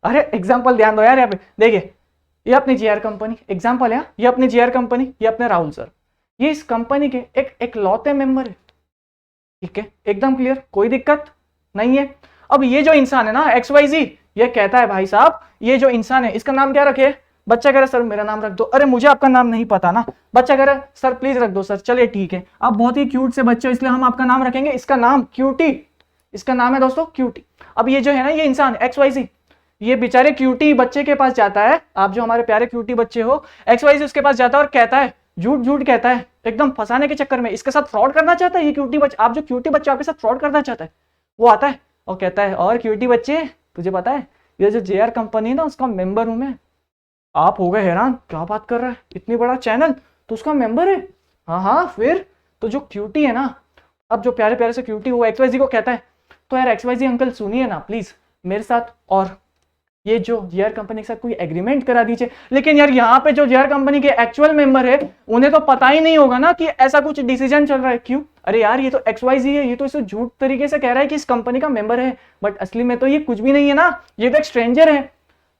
[SPEAKER 1] अरे एग्जांपल ध्यान दो यार, यहाँ पे देखिए ये अपनी जीआर कंपनी, एग्जांपल है, ये अपनी जीआर कंपनी, ये अपने राहुल सर, ये इस कंपनी के एक लौते मेंबर है, ठीक है एकदम क्लियर, कोई दिक्कत नहीं है। अब ये जो इंसान है ना XYZ, ये कहता है भाई साहब ये जो इंसान है इसका नाम क्या रखे? बच्चा कह रहा है सर मेरा नाम रख दो। अरे मुझे आपका नाम नहीं पता ना। बच्चा कह रहा है सर प्लीज रख दो सर। चलिए ठीक है, आप बहुत ही क्यूट से बच्चे इसलिए हम आपका नाम रखेंगे, इसका नाम क्यूटी, इसका नाम है दोस्तों क्यूटी। अब ये जो है ना ये इंसान XYZ, ये बेचारे क्यूटी बच्चे के पास जाता है, आप जो हमारे प्यारे क्यूटी बच्चे हो, XYZ उसके पास जाता है और कहता है, झूठ कहता है, एकदम फंसाने के चक्कर में इसके साथ फ्रॉड करना चाहता है ये क्यूटी बच्चा, आप जो क्यूटी बच्चा आपके साथ फ्रॉड करना चाहता है, वो आता है और कहता है और क्यूटी बच्चे तुझे पता है ये जो जेआर कंपनी है ना उसका मेंबर हूं मैं। आप हो गए हैरान, क्या बात कर रहा है, इतनी बड़ा चैनल तो उसका मेंबर है? हाँ फिर तो जो क्यूटी है ना, अब जो प्यारे प्यारे से क्यूटी वो XYZ को कहता है तो यार XYZ अंकल सुनिए ना प्लीज मेरे साथ, और ये जो जेआर कंपनी के साथ कोई एग्रीमेंट करा दीजिए। लेकिन यार यहाँ पे जो जेआर कंपनी के एक्चुअल मेंबर है उन्हें तो पता ही नहीं होगा ना कि ऐसा कुछ डिसीजन चल रहा है। क्यों? अरे यार ये तो XYZ है, ये तो इसे झूठ तरीके से कह रहा है कि इस कंपनी का मेंबर है, बट असली में तो ये कुछ भी नहीं है ना, ये तो एक स्ट्रेंजर है।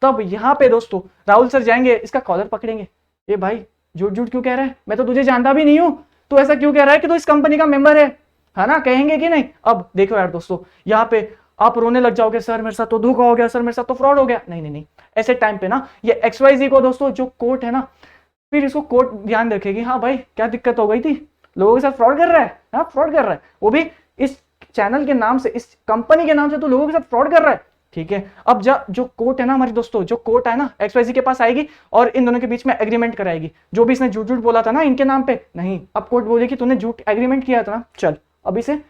[SPEAKER 1] तब यहाँ पे दोस्तों राहुल सर जाएंगे, इसका कॉलर पकड़ेंगे, ये भाई झूठ झूठ क्यों कह रहा है, मैं तो तुझे जानता भी नहीं हूँ, तू ऐसा क्यों कह रहा है कि तू इस कंपनी का मेंबर है ना, कहेंगे कि नहीं। अब देखो यार दोस्तों, यहाँ पे आप रोने लग जाओगे, सर मेरे साथ तो धोखा हो गया, सर मेरे साथ तो फ्रॉड हो गया। नहीं नहीं नहीं, ऐसे टाइम पे ना ये XYZ को दोस्तों जो कोर्ट है ना, फिर इसको कोर्ट ध्यान रखेगी, हाँ भाई क्या दिक्कत हो गई थी, लोगों के साथ फ्रॉड कर रहा है, हाँ फ्रॉड कर रहा है, वो भी इस चैनल के नाम से, इस कंपनी के नाम से, तो लोगों के साथ फ्रॉड कर रहा है। ठीक है, अब जो कोर्ट है ना हमारे दोस्तों, जो कोर्ट है ना XYZ के पास आएगी और इन दोनों के बीच में एग्रीमेंट कराएगी, जो भी इसने झूठ झूठ बोला था ना इनके नाम पे, नहीं अब कोर्ट बोलेगी तूने झूठ एग्रीमेंट किया था ना, चल अभी से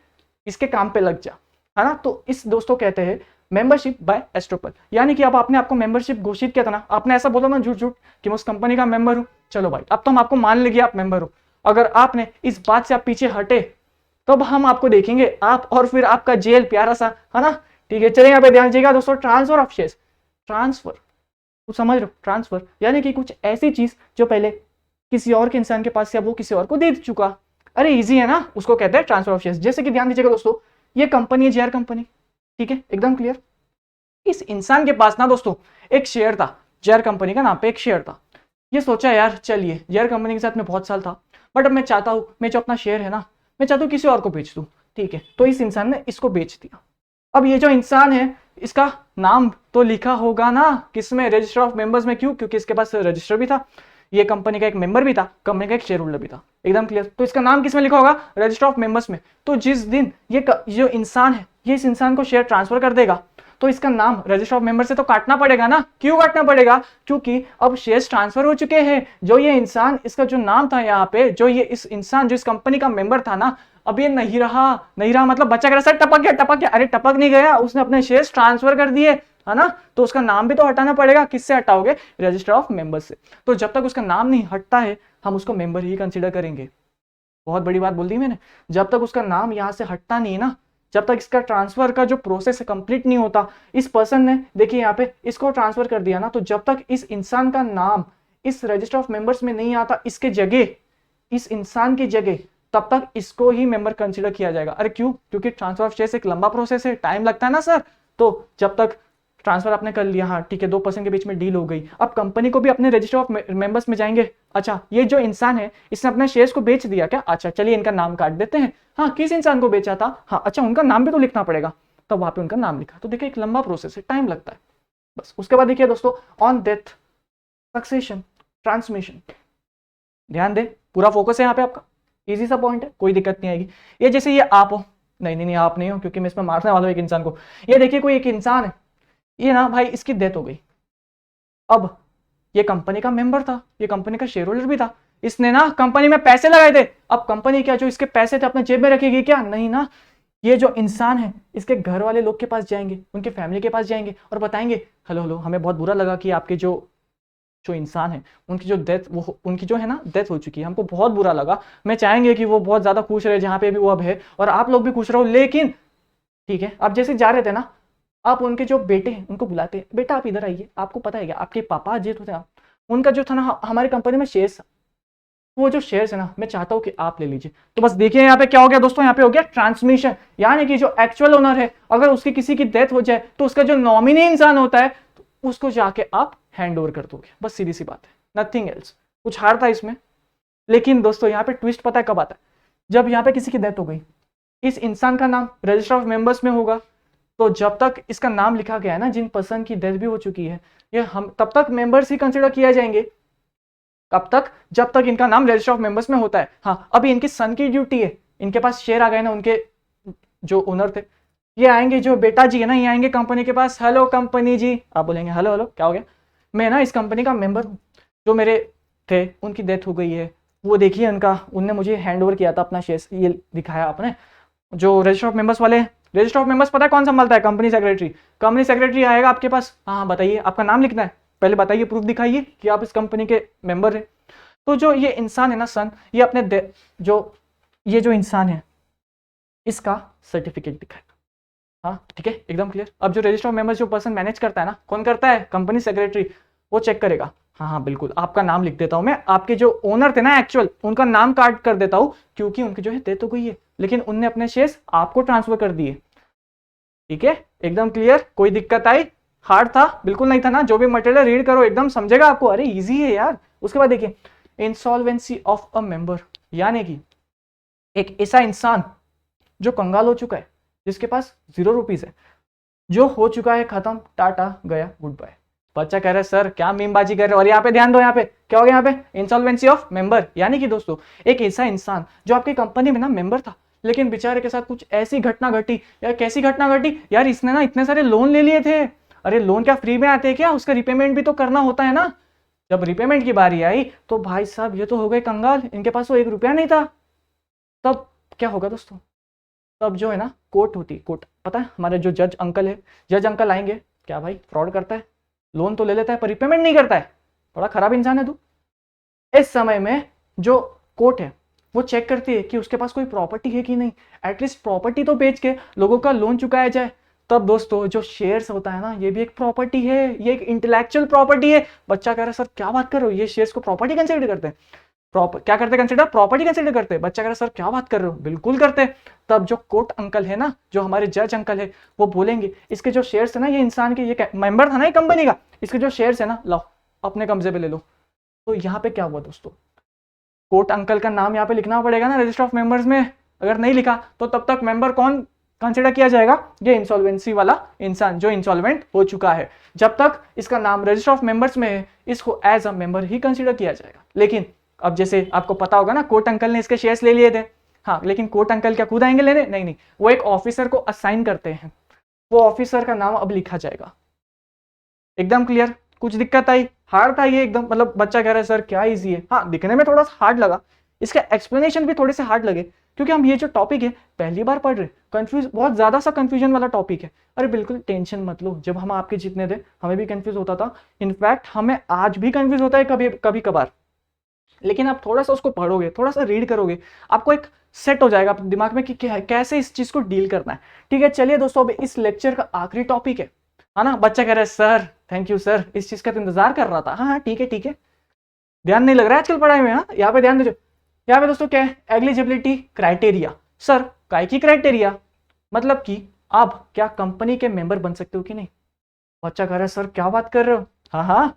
[SPEAKER 1] इसके काम पे लग जा, है ना। तो इस दोस्तों कहते हैं मेंबरशिप बाय एस्ट्रोपल, यानी कि अब आपने आपको मेंबरशिप घोषित किया था ना, आपने ऐसा बोला ना झूठ झूठ कि मैं उस कंपनी का मेंबर हूं, चलो भाई अब तो हम आपको मान लेंगे आप मेंबर हो। अगर आपने इस बात से आप पीछे हटे तब हम आपको देखेंगे, आप और फिर आपका जेल प्यारा सा, है ना। ठीक है, चलिए यहाँ पे ध्यान दीजिएगा दोस्तों, ट्रांसफर ऑफ शेयर्स। ट्रांसफर कुछ समझ रहे हो, ट्रांसफर यानी कि कुछ ऐसी चीज जो पहले किसी और के इंसान के पास या वो किसी और को दे चुका, अरे इजी है ना, उसको कहते हैं ट्रांसफर ऑफ शेयर्स। जैसे कि ध्यान दीजिएगा दोस्तों, ये कंपनी है JR कंपनी, ठीक है एकदम क्लियर। इस इंसान के पास ना दोस्तों एक शेयर था, JR कंपनी का नाम पे एक शेयर था। ये सोचा यार चलिए JR कंपनी के साथ में बहुत साल था, बट अब मैं चाहता हूं मैं जो अपना शेयर है ना, मैं चाहता हूं किसी और को बेच दूं। ठीक है, तो इस इंसान ने इसको बेच दिया। अब ये जो इंसान है इसका नाम तो लिखा होगा ना किसमें, रजिस्टर ऑफ मेंबर्स में। क्यों? क्योंकि इसके पास रजिस्टर भी था, ये कंपनी का एक मेंबर भी था, कंपनी का एक शेयर होल्डर भी था, एकदम क्लियर। तो इसका नाम किसमें लिखा होगा? रजिस्टर ऑफ मेंबर्स में। तो जिस दिन ये जो इंसान है ये इस इंसान को शेयर ट्रांसफर कर देगा तो इसका नाम रजिस्टर ऑफ मेंबर से तो काटना पड़ेगा ना। क्यों काटना पड़ेगा? क्योंकि अब शेयर्स ट्रांसफर हो चुके हैं। जो ये इंसान, इसका जो नाम था यहाँ पे, जो ये इस इंसान जो इस कंपनी का मेंबर था ना, अब ये नहीं रहा मतलब बच्चा कह रहा सर टपक गया। अरे टपक नहीं गया, उसने अपने शेयर्स ट्रांसफर कर दिए, है ना। तो उसका नाम भी तो हटाना पड़ेगा। किससे हटाओगे? रजिस्टर ऑफ मेंबर्स से। तो जब तक उसका नाम नहीं हटता है हम उसको मेंबर ही कंसिडर करेंगे। बहुत बड़ी बात बोल दी मैंने, जब तक उसका नाम यहाँ से हटता नहीं है ना, जब तक इसका ट्रांसफर का जो प्रोसेस है कंप्लीट नहीं होता, इस पर्सन ने देखिए यहाँ पे इसको ट्रांसफर कर दिया ना, तो जब तक इस इंसान का नाम इस रजिस्टर ऑफ मेंबर्स में नहीं आता, इसके जगह, इस इंसान की जगह, तब तक इसको ही मेंबर कंसिडर किया जाएगा। अरे क्यों? क्योंकि ट्रांसफर ऑफ शेयर्स एक लंबा प्रोसेस है, टाइम लगता है ना सर। तो जब तक ट्रांसफर आपने कर लिया, हाँ ठीक है, 2 पर्सन के बीच में डील हो गई, अब कंपनी को भी अपने रजिस्टर ऑफ मेंबर्स में जाएंगे। अच्छा ये जो इंसान है इसने अपने शेयर्स को बेच दिया क्या? अच्छा चलिए इनका नाम काट देते हैं। हाँ किस इंसान को बेचा था? हाँ अच्छा उनका नाम भी तो लिखना पड़ेगा, तब वहां पे उनका नाम लिखा। तो देखिए एक लंबा प्रोसेस है, टाइम लगता है बस। उसके बाद देखिए दोस्तों, ऑन डेथ, सक्सेशन, ट्रांसमिशन। ध्यान दे, पूरा फोकस है यहाँ पे आपका, इजी सा पॉइंट है, कोई दिक्कत नहीं आएगी। ये जैसे ये आप हो, नहीं आप नहीं हो क्योंकि मैं इसमें मारने वाला हूं एक इंसान को। ये देखिए कोई एक इंसान है, ये ना भाई इसकी डेथ हो गई। अब ये कंपनी का मेंबर था, ये कंपनी का शेयर होल्डर भी था, इसने ना कंपनी में पैसे लगाए थे। अब कंपनी क्या जो इसके पैसे थे अपने जेब में रखेगी क्या? नहीं ना। ये जो इंसान है इसके घर वाले लोग के पास जाएंगे, उनके फैमिली के पास जाएंगे और बताएंगे हेलो हमें बहुत बुरा लगा कि आपके जो इंसान है उनकी जो डेथ, वो उनकी जो है ना डेथ हो चुकी है, हमको बहुत बुरा लगा। मैं चाहेंगे कि वो बहुत ज्यादा खुश रहे जहां पे भी वो अब है, और आप लोग भी खुश रहो। लेकिन ठीक है, आप जैसे जा रहे थे ना, आप उनके जो बेटे हैं उनको बुलाते हैं, बेटा आप इधर आइए, आपको पता है क्या आपके पापा जे थे ना, उनका जो था ना हमारी कंपनी में शेयर्स, वो जो शेयर्स है ना मैं चाहता हूं कि आप ले लीजिए। तो बस देखिए यहाँ पे क्या हो गया दोस्तों, यहाँ पे हो गया ट्रांसमिशन। यानी कि जो एक्चुअल ओनर है अगर उसकी किसी की डेथ हो जाए तो उसका जो नॉमिनी इंसान होता है तो उसको जाके आप हैंड ओवर कर दोगे, बस सीधी सी बात है, नथिंग एल्स। कुछ हार था इसमें, लेकिन दोस्तों यहाँ पे ट्विस्ट पता है कब आता है? जब यहाँ पे किसी की डेथ हो गई, इस इंसान का नाम रजिस्टर ऑफ मेंबर्स में होगा, तो जब तक इसका नाम लिखा गया है ना, जिन पर्सन की डेथ भी हो चुकी है, ये हम तब तक मेंबर्स ही कंसिडर किया जाएंगे। कब तक? जब तक इनका नाम रजिस्टर ऑफ मेंबर्स में होता है। हाँ अभी इनकी सन की ड्यूटी है, इनके पास शेयर आ गए ना, उनके जो ओनर थे ये आएंगे, जो बेटा जी है ना ये आएंगे कंपनी के पास, हेलो कंपनी जी, आप बोलेंगे हेलो क्या हो गया, मैं ना इस कंपनी का मेंबर हूँ, जो मेरे थे उनकी डेथ हो गई है, वो देखिए उनका, उनने मुझे हैंड ओवर किया था अपना शेयर, ये दिखाया आपने। जो रजिस्टर ऑफ मेंबर्स वाले, रजिस्टर ऑफ मेंबर्स पता है कौन संभालता है? Company secretary. कंपनी सेक्रेटरी आएगा आपके पास, हाँ बताइए आपका नाम लिखना है, पहले बताइए, प्रूफ दिखाइए कि आप इस कंपनी के मेंबर हैं। तो जो ये इंसान है ना सन, ये अपने ये जो इंसान है इसका सर्टिफिकेट दिखाएगा। हाँ ठीक है एकदम क्लियर। अब जो रजिस्टर ऑफ मेंबर्स जो पर्सन मैनेज करता है ना, कौन करता है? Company secretary. वो चेक करेगा, हाँ बिल्कुल आपका नाम लिख देता हूं मैं, आपके जो ओनर थे ना एक्चुअल, उनका नाम काट कर देता हूं क्योंकि उनकी जो है डेथ हो गई है, लेकिन उनने अपने शेयर्स आपको ट्रांसफर कर दिए। ठीक है, एकदम क्लियर? कोई दिक्कत आई? हार्ड था? बिल्कुल नहीं था ना। जो भी मटेरियल रीड करो एकदम समझेगा आपको, अरे इजी है यार। उसके बाद देखिए इंसॉल्वेंसी ऑफ अ मेंबर, यानी कि एक ऐसा इंसान जो कंगाल हो चुका है, जिसके पास 0 रुपीज है, जो हो चुका है खत्म, टाटा गया, गुड बाय। बच्चा कह रहा है सर क्या मीमबाजी कर रहे हो, और यहाँ पे ध्यान दो, यहाँ पे क्या हो गया, यहाँ पे इंसॉल्वेंसी ऑफ मेंबर, यानी कि दोस्तों एक ऐसा इंसान जो आपकी कंपनी में ना मेंबर था, लेकिन बेचारे के साथ कुछ ऐसी घटना घटी। यार कैसी घटना घटी? यार इसने ना इतने सारे लोन ले लिए थे। अरे लोन क्या फ्री में आते हैं क्या? उसका रिपेमेंट भी तो करना होता है ना। जब रिपेमेंट की बारी आई तो भाई साहब ये तो हो गए कंगाल, इनके पास तो 1 रुपया नहीं था। तब क्या होगा दोस्तों? तब जो है ना कोर्ट होती, कोर्ट पता है हमारे जो जज अंकल है, जज अंकल आएंगे, क्या भाई फ्रॉड करता है, लोन तो ले लेता है पर रिपेमेंट नहीं करता है, बड़ा खराब इंसान है तू। इस समय में जो कोर्ट है वो चेक करती है कि उसके पास कोई प्रॉपर्टी है कि नहीं, एटलीस्ट प्रॉपर्टी तो बेच के लोगों का लोन चुकाया जाए। तब दोस्तों जो शेयर्स होता है ना, ये भी एक प्रॉपर्टी है, ये एक इंटेलेक्चुअल प्रॉपर्टी है। बच्चा कह रहा है सर क्या बात कर रहे हो, ये शेयर्स को प्रॉपर्टी कंसिडर करते हैं? क्या करते कंसिडर? प्रॉपर्टी कंसिडर करते हैं। बच्चा कह रहा है सर क्या बात कर रहे हो, बिल्कुल करते हैं। तब जो कोर्ट अंकल है ना, जो हमारे जज अंकल है, वो बोलेंगे इसके जो शेयर्स है ना, ये इंसान के, ये मेंबर था ना ये कंपनी का, इसके जो शेयर्स है ना, लाओ अपने कब्जे पे ले लो। तो यहाँ पे क्या हुआ दोस्तों, कोर्ट अंकल का नाम यहाँ पे लिखना पड़ेगा ना रजिस्टर ऑफ मेंबर्स में। अगर नहीं लिखा तो तब तक मेंबर कौन कंसिडर किया जाएगा? ये इंसॉल्वेंसी वाला इंसान जो इंसॉल्वेंट हो चुका है। जब तक इसका नाम रजिस्टर ऑफ मेंबर्स में है, इसको एज अ मेंबर ही कंसिडर किया जाएगा। लेकिन अब जैसे आपको पता होगा ना, कोर्ट अंकल ने इसके शेयर्स ले लिए थे, हाँ, लेकिन कोर्ट अंकल क्या खुद आएंगे लेने? नहीं, वो एक ऑफिसर को असाइन करते हैं, वो ऑफिसर का नाम अब लिखा जाएगा। एकदम क्लियर? कुछ दिक्कत आई? हार्ड था ये एकदम, मतलब बच्चा कह रहा है सर क्या इजी है। हाँ दिखने में थोड़ा सा हार्ड लगा, इसका एक्सप्लेनेशन भी थोड़े से हार्ड लगे, क्योंकि हम ये जो टॉपिक है पहली बार पढ़ रहे, कंफ्यूज, बहुत ज्यादा सा कंफ्यूजन वाला टॉपिक है। अरे बिल्कुल टेंशन मत लो, जब हम आपके जितने थे हमें भी कंफ्यूज होता था, इनफैक्ट हमें आज भी कंफ्यूज होता है कभी कभी कभार, लेकिन आप थोड़ा सा उसको पढ़ोगे, थोड़ा सा रीड करोगे, आपको एक सेट हो जाएगा अपने दिमाग में कि कैसे इस चीज को डील करना है। ठीक है, चलिए दोस्तों, अब इस लेक्चर का आखिरी टॉपिक है ना। बच्चा कह रहा है सर थैंक यू सर, इस चीज का तो इंतजार कर रहा था। हाँ ठीक है ठीक है, ध्यान नहीं लग रहा है आजकल पढ़ाई में? हाँ यहाँ पे ध्यान दीजिए, यहाँ पे दोस्तों क्या है, एलिजिबिलिटी क्राइटेरिया। सर काय की क्राइटेरिया? मतलब कि आप क्या कंपनी के मेंबर बन सकते हो कि नहीं। बच्चा कह रहा है सर क्या बात कर रहे हो, हाँ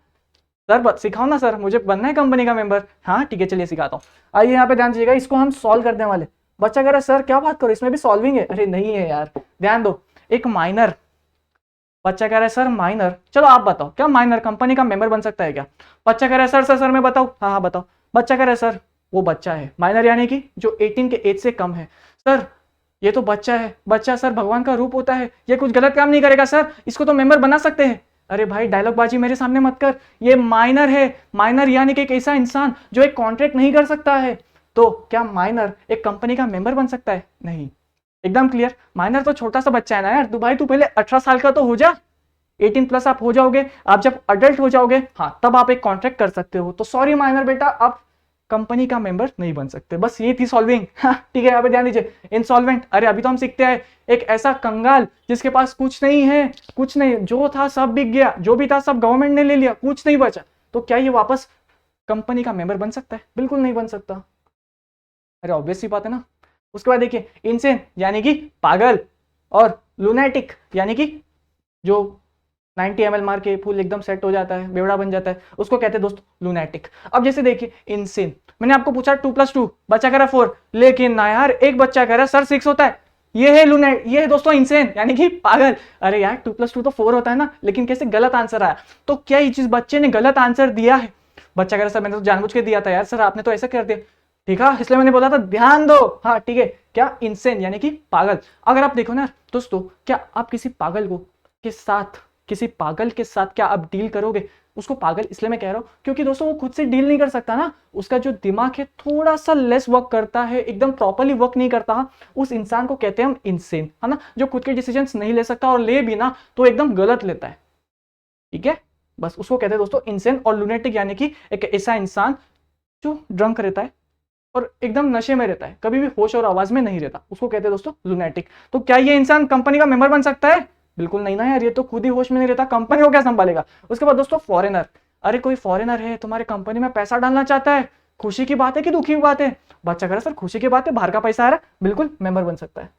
[SPEAKER 1] सर सिखाओ ना सर, मुझे बनना है कंपनी का मेंबर। हाँ ठीक है चलिए सिखाता हूँ। आइए यहाँ पे ध्यान दीजिएगा, इसको हम सॉल्व करने वाले। बच्चा कह रहा है सर क्या बात करो, इसमें भी सॉल्विंग है? अरे नहीं है यार, ध्यान दो, एक माइनर। बच्चा कह रहा है सर माइनर, चलो आप बताओ क्या माइनर कंपनी का मेंबर बन सकता है क्या? बच्चा कह रहा है सर सर सर मैं बताऊँ? हाँ बताओ। बच्चा कह रहा है सर वो बच्चा है, माइनर यानी कि जो 18 के एज से कम है। सर ये तो बच्चा है, बच्चा सर भगवान का रूप होता है, ये कुछ गलत काम नहीं करेगा सर, इसको तो मेंबर बना सकते हैं। अरे भाई डायलॉग बाजी मेरे सामने मत कर, ये माइनर है। माइनर यानी कि एक ऐसा इंसान जो एक कॉन्ट्रैक्ट नहीं कर सकता है। तो क्या माइनर एक कंपनी का मेंबर बन सकता है? नहीं। एकदम क्लियर, माइनर तो छोटा सा बच्चा है ना यार। तू भाई तू पहले 18 साल का तो हो जा, 18+ आप हो जाओगे, आप जब अडल्ट हो जाओगे हाँ तब आप एक कॉन्ट्रैक्ट कर सकते हो। तो सॉरी माइनर बेटा, आप कंपनी का मेंबर नहीं बन सकते। बस ये थी सॉल्विंग। हाँ ठीक है, यहाँ पे ध्यान दीजिए, इंसॉल्वेंट, अरे अभी तो हम सीखते हैं, एक ऐसा कंगाल जिसके पास कुछ नहीं है, कुछ नहीं, जो था सब बिक गया, जो भी था सब गवर्नमेंट ने ले लिया, कुछ नहीं बचा। तो क्या ये वापस कंपनी का मेंबर बन सकता है? बिल्कुल नहीं बन सकता। अरे ऑब्वियस सी बात है ना। उसके बाद देखिए इनसेन यानी कि पागल, और लुनेटिक यानी कि जो 90 ml मार के फुल एकदम सेट हो जाता है, बेवड़ा बन जाता है, उसको कहते हैं दोस्त लुनेटिक। अब जैसे देखिए इनसेन, मैंने आपको पूछा 2+2, बच्चा कह रहा 4, लेकिन ना यार एक बच्चा कह रहा सर 6 होता है। ये है लुनेट, ये है दोस्तों इनसेन यानी कि पागल। अरे यार 2+2 तो 4 होता है ना, लेकिन कैसे गलत आंसर आया? तो क्या ये चीज बच्चे ने गलत आंसर दिया है? बच्चा कह रहा सर मैंने तो जानबूझ के दिया था यार, सर आपने तो ऐसा कर दिया। ठीक है, इसलिए मैंने बोला था ध्यान दो। हाँ ठीक है, क्या इनसेन यानी कि पागल। अगर आप देखो ना दोस्तों, क्या आप किसी पागल को के साथ, किसी पागल के साथ क्या आप डील करोगे? उसको पागल इसलिए मैं कह रहा हूं क्योंकि दोस्तों वो खुद से डील नहीं कर सकता ना, उसका जो दिमाग है थोड़ा सा लेस वर्क करता है, एकदम प्रॉपर्ली वर्क नहीं करता। उस इंसान को कहते हैं हम इनसेन, है ना, जो खुद के डिसीजंस नहीं ले सकता, और ले भी ना तो एकदम गलत लेता है। ठीक है, बस उसको कहते हैं दोस्तों इनसेन। और लुनेटिक यानी कि एक ऐसा इंसान जो ड्रंक रहता है और एकदम नशे में रहता है, कभी भी होश और आवाज में नहीं रहता, उसको कहते हैं दोस्तों लुनेटिक। तो क्या ये इंसान कंपनी का मेंबर बन सकता है? बिल्कुल नहीं ना यार, ये तो खुद ही होश में नहीं रहता, कंपनी को क्या संभालेगा? उसके बाद दोस्तों फॉरेनर, अरे कोई फॉरेनर है तुम्हारे कंपनी में पैसा डालना चाहता है, खुशी की बात है कि दुखी की बात है? बच्चा कह रहा है सर खुशी की बात है, बाहर का पैसा आ रहा है, बिल्कुल मेंबर बन सकता है।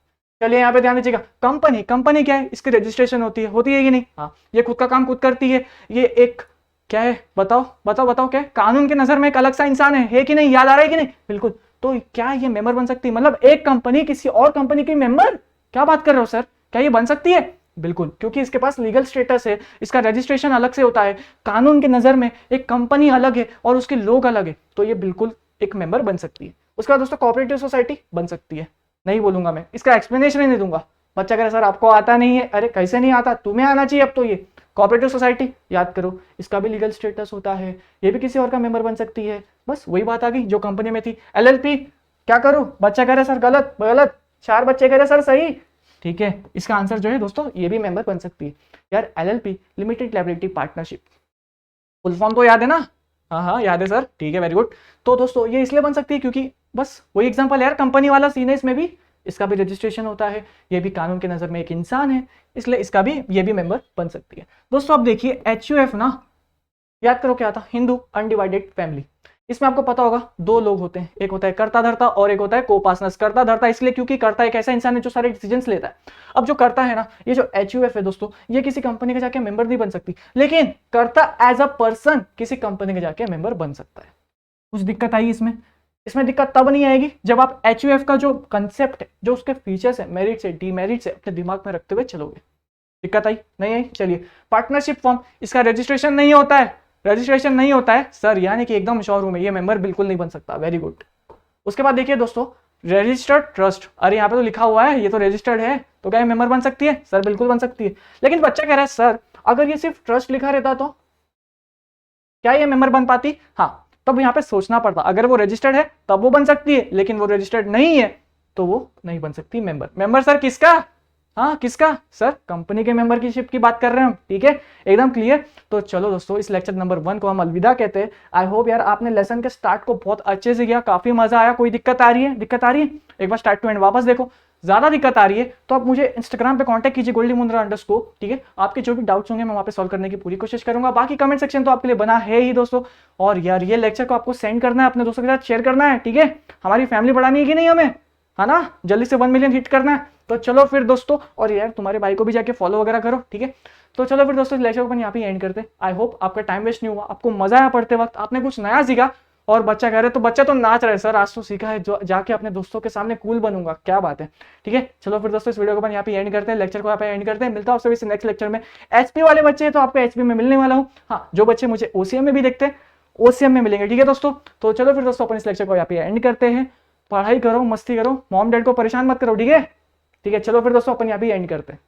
[SPEAKER 1] चलिए यहाँ पे ध्यान दीजिएगा, कंपनी, कंपनी क्या है? इसकी रजिस्ट्रेशन होती है कि नहीं? हाँ, ये खुद का काम खुद करती है। ये एक क्या है? बताओ बताओ बताओ, क्या है? कानून की नजर में एक अलग सा इंसान है कि नहीं? याद आ रहा है कि नहीं? बिल्कुल। तो क्या ये मेंबर बन सकती है? मतलब एक कंपनी किसी और कंपनी की मेंबर? क्या बात कर रहे हो सर, क्या ये बन सकती है? बिल्कुल, क्योंकि इसके पास लीगल स्टेटस है, इसका रजिस्ट्रेशन अलग से होता है, कानून की नजर में एक कंपनी अलग है और उसके लोग अलग है, तो ये बिल्कुल एक मेंबर बन सकती है। उसके बाद दोस्तों कोऑपरेटिव सोसाइटी बन सकती है। नहीं बोलूंगा मैं, इसका एक्सप्लेनेशन ही नहीं दूंगा। बच्चा कह रहा है सर आपको आता नहीं है, अरे कैसे नहीं आता, तुम्हें आना चाहिए। अब तो ये कोऑपरेटिव सोसाइटी याद करो, इसका भी लीगल स्टेटस होता है, ये भी किसी और का मेंबर बन सकती है। बस वही बात आ गई जो कंपनी में थी। एलएलपी क्या करूं? बच्चा कह रहा है सर गलत गलत, 4 बच्चे कह रहे सर सही। ठीक है, इसका आंसर जो है दोस्तों ये भी मेंबर बन सकती है। यार LLP limited liability partnership, full form तो याद है ना? हाँ हाँ याद है सर, ठीक है वेरी गुड। तो दोस्तों ये इसलिए बन सकती है क्योंकि बस वही एग्जांपल यार, कंपनी वाला सीन है, इसमें भी इसका भी रजिस्ट्रेशन होता है, ये भी कानून की नजर में एक इंसान है, इसलिए इसका भी ये भी मेंबर बन सकती है। दोस्तों अब देखिए HUF ना, याद करो क्या था? Hindu undivided family. इसमें आपको पता होगा 2 लोग होते हैं, एक होता है कर्ता धर्ता और एक होता है कोपासनस। कर्ता धर्ता इसलिए क्योंकि कर्ता एक ऐसा इंसान है जो सारे डिसीजंस लेता है। अब जो कर्ता है ना, ये जो HUF है दोस्तों, ये किसी कंपनी के जाके मेंबर नहीं बन सकती, लेकिन कर्ता एज अ पर्सन किसी कंपनी के जाके मेंबर बन सकता है। कुछ दिक्कत आई इसमें? इसमें दिक्कत तब नहीं आएगी जब आप HUF का जो कंसेप्ट है, जो उसके फीचर्स है, मेरिट्स है, डीमेरिट्स है, अपने दिमाग में रखते हुए चलोगे। दिक्कत आई? नहीं आई? चलिए, पार्टनरशिप फॉर्म, इसका रजिस्ट्रेशन नहीं होता है, रजिस्ट्रेशन नहीं होता है सर, यानी कि एकदम शोरूम में ये मेंबर बिल्कुल नहीं बन सकता। Very good. उसके बाद देखिए दोस्तों, रजिस्टर्ड ट्रस्ट, अरे यहाँ पे तो लिखा हुआ है ये तो रजिस्टर्ड है, तो क्या ये मेंबर बन सकती है? सर बिल्कुल बन सकती है। लेकिन बच्चा कह रहा है सर अगर ये सिर्फ ट्रस्ट लिखा रहता तो क्या ये मेंबर बन पाती? हाँ, तब यहाँ पे सोचना पड़ता, अगर वो रजिस्टर्ड है तब वो बन सकती है, लेकिन वो रजिस्टर्ड नहीं है तो वो नहीं बन सकती मेंबर। मेंबर सर किसका? हाँ किसका सर? कंपनी के मेंबर की शिप की बात कर रहे हैं हम, ठीक है, एकदम क्लियर। तो चलो दोस्तों, इस लेक्चर नंबर 1 को हम अलविदा कहते हैं। आई होप यार आपने लेसन के स्टार्ट को बहुत अच्छे से किया, काफी मजा आया। कोई दिक्कत आ रही है? दिक्कत आ रही है? एक बार स्टार्ट टू एंड वापस देखो। ज्यादा दिक्कत आ रही है तो आप मुझे इंस्टाग्राम पे कांटेक्ट कीजिए goldymundra_, ठीक है। आपके जो भी डाउट्स होंगे मैं वहाँ पे सॉल्व करने की पूरी कोशिश करूंगा। बाकी कमेंट सेक्शन तो आपके लिए बना है ही दोस्तों। और यार ये लेक्चर को आपको सेंड करना है, अपने दोस्तों के साथ शेयर करना है, ठीक है। हमारी फैमिली बढ़ानी है कि नहीं हमें, है ना? जल्दी से 1 मिलियन हिट करना है। तो चलो फिर दोस्तों, और यार तुम्हारे भाई को भी जाके फॉलो वगैरह करो, ठीक है। तो चलो फिर दोस्तों, इस लेक्चर को अपन यहाँ पे एंड करते हैं। आई होप आपका टाइम वेस्ट नहीं हुआ, आपको मजा आया पढ़ते वक्त, आपने कुछ नया सीखा। और बच्चा कह रहे तो बच्चा तो नाच रहे सर, आज तो सीखा है, जो जाके अपने दोस्तों के सामने कूल बनूंगा, क्या बात है, ठीक है। चलो फिर दोस्तों, इस वीडियो को अपन यहाँ पे एंड करते हैं, लेक्चर को यहाँ पे एंड करते हैं। मिलता हूँ आपसे नेक्स्ट लेक्चर में। एचपी वाले बच्चे हैं तो आपको एचपी में मिलने वाला हूँ। हाँ, जो बच्चे मुझे ओसीएम में भी देखते हैं, ओसीएम में मिलेंगे, ठीक है दोस्तों। तो चलो फिर दोस्तों, अपन इस लेक्चर को यहाँ पे एंड करते हैं। पढ़ाई करो, मस्ती करो, मॉम डैड को परेशान मत करो, ठीक है। ठीक है, चलो फिर दोस्तों, अपन यहाँ पे एंड करते हैं।